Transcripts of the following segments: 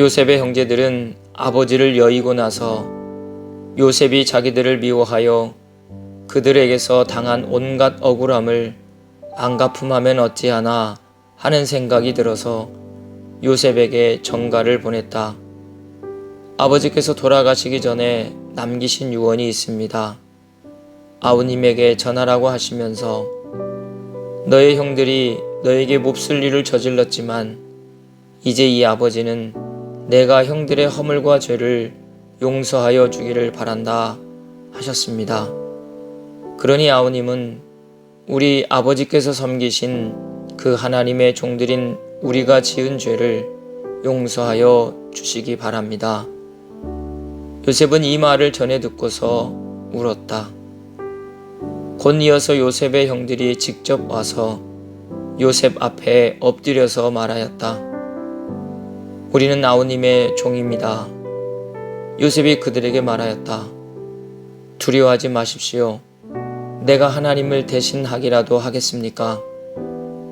요셉의 형제들은 아버지를 여의고 나서 요셉이 자기들을 미워하여 그들에게서 당한 온갖 억울함을 안갚음하면 어찌하나 하는 생각이 들어서 요셉에게 전가를 보냈다. 아버지께서 돌아가시기 전에 남기신 유언이 있습니다. 아우님에게 전하라고 하시면서 너의 형들이 너에게 몹쓸 일을 저질렀지만 이제 이 아버지는 내가 형들의 허물과 죄를 용서하여 주기를 바란다 하셨습니다. 그러니 아우님은 우리 아버지께서 섬기신 그 하나님의 종들인 우리가 지은 죄를 용서하여 주시기 바랍니다. 요셉은 이 말을 전해 듣고서 울었다. 곧 이어서 요셉의 형들이 직접 와서 요셉 앞에 엎드려서 말하였다. 우리는 아우님의 종입니다. 요셉이 그들에게 말하였다. 두려워하지 마십시오. 내가 하나님을 대신하기라도 하겠습니까?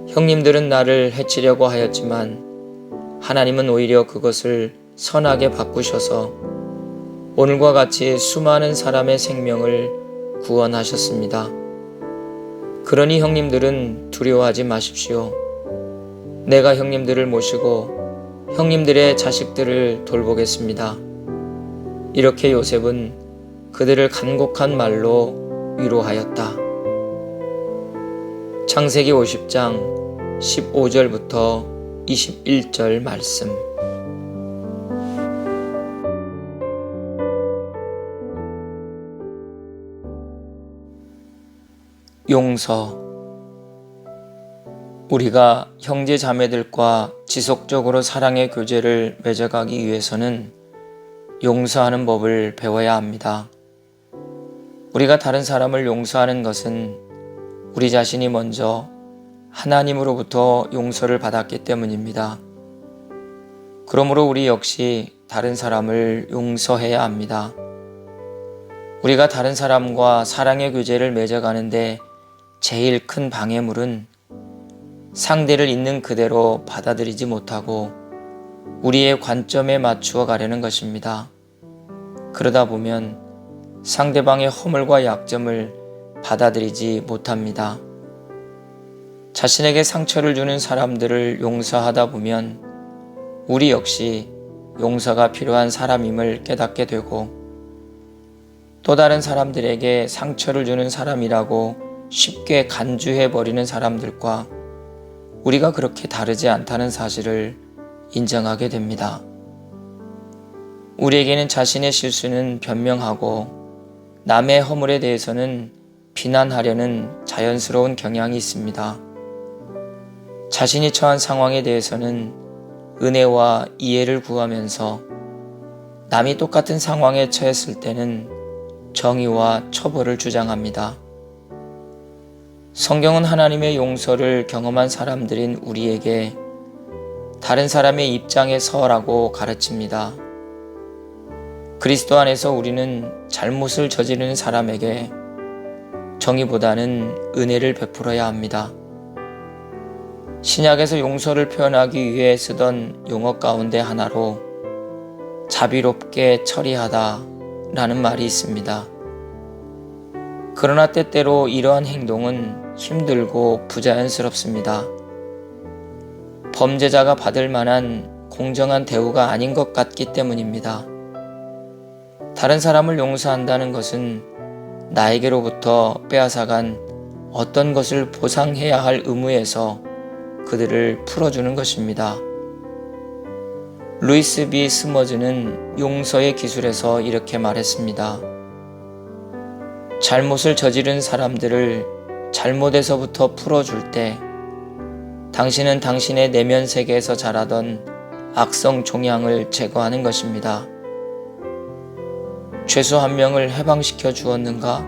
형님들은 나를 해치려고 하였지만 하나님은 오히려 그것을 선하게 바꾸셔서 오늘과 같이 수많은 사람의 생명을 구원하셨습니다. 그러니 형님들은 두려워하지 마십시오. 내가 형님들을 모시고 형님들의 자식들을 돌보겠습니다. 이렇게 요셉은 그들을 간곡한 말로 위로하였다. 창세기 50장 15절부터 21절 말씀. 용서. 우리가 형제 자매들과 지속적으로 사랑의 교제를 맺어가기 위해서는 용서하는 법을 배워야 합니다. 우리가 다른 사람을 용서하는 것은 우리 자신이 먼저 하나님으로부터 용서를 받았기 때문입니다. 그러므로 우리 역시 다른 사람을 용서해야 합니다. 우리가 다른 사람과 사랑의 교제를 맺어가는데 제일 큰 방해물은 상대를 있는 그대로 받아들이지 못하고 우리의 관점에 맞추어 가려는 것입니다. 그러다 보면 상대방의 허물과 약점을 받아들이지 못합니다. 자신에게 상처를 주는 사람들을 용서하다 보면 우리 역시 용서가 필요한 사람임을 깨닫게 되고 또 다른 사람들에게 상처를 주는 사람이라고 쉽게 간주해버리는 사람들과 우리가 그렇게 다르지 않다는 사실을 인정하게 됩니다. 우리에게는 자신의 실수는 변명하고 남의 허물에 대해서는 비난하려는 자연스러운 경향이 있습니다. 자신이 처한 상황에 대해서는 은혜와 이해를 구하면서 남이 똑같은 상황에 처했을 때는 정의와 처벌을 주장합니다. 성경은 하나님의 용서를 경험한 사람들인 우리에게 다른 사람의 입장에 서라고 가르칩니다. 그리스도 안에서 우리는 잘못을 저지르는 사람에게 정의보다는 은혜를 베풀어야 합니다. 신약에서 용서를 표현하기 위해 쓰던 용어 가운데 하나로 자비롭게 처리하다 라는 말이 있습니다. 그러나 때때로 이러한 행동은 힘들고 부자연스럽습니다. 범죄자가 받을 만한 공정한 대우가 아닌 것 같기 때문입니다. 다른 사람을 용서한다는 것은 나에게로부터 빼앗아간 어떤 것을 보상해야 할 의무에서 그들을 풀어주는 것입니다. 루이스 B. 스머즈는 용서의 기술에서 이렇게 말했습니다. 잘못을 저지른 사람들을 잘못에서부터 풀어줄 때 당신은 당신의 내면 세계에서 자라던 악성 종양을 제거하는 것입니다. 죄수 한 명을 해방시켜 주었는가?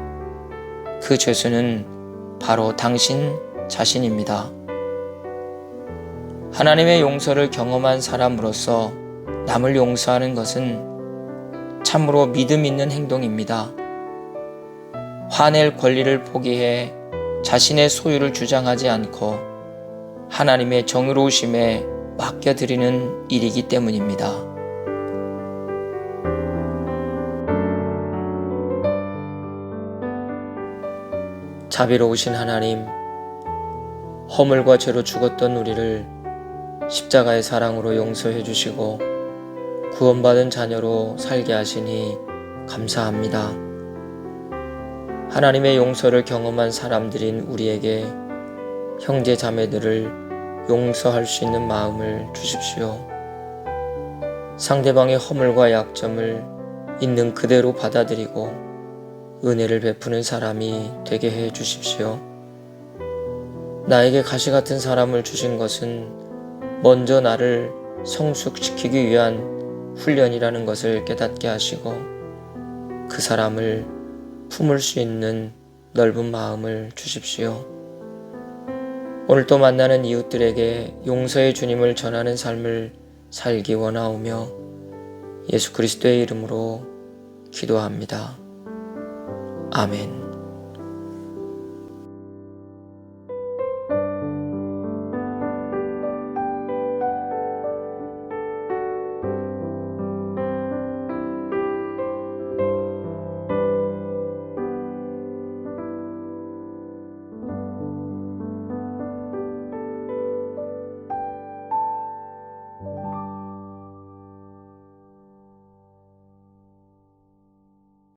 그 죄수는 바로 당신 자신입니다. 하나님의 용서를 경험한 사람으로서 남을 용서하는 것은 참으로 믿음 있는 행동입니다. 화낼 권리를 포기해 자신의 소유를 주장하지 않고 하나님의 정의로우심에 맡겨드리는 일이기 때문입니다. 자비로우신 하나님, 허물과 죄로 죽었던 우리를 십자가의 사랑으로 용서해 주시고 구원받은 자녀로 살게 하시니 감사합니다. 하나님의 용서를 경험한 사람들인 우리에게 형제 자매들을 용서할 수 있는 마음을 주십시오. 상대방의 허물과 약점을 있는 그대로 받아들이고 은혜를 베푸는 사람이 되게 해 주십시오. 나에게 가시 같은 사람을 주신 것은 먼저 나를 성숙시키기 위한 훈련이라는 것을 깨닫게 하시고 그 사람을 품을 수 있는 넓은 마음을 주십시오. 오늘 또 만나는 이웃들에게 용서의 주님을 전하는 삶을 살기 원하오며 예수 그리스도의 이름으로 기도합니다. 아멘.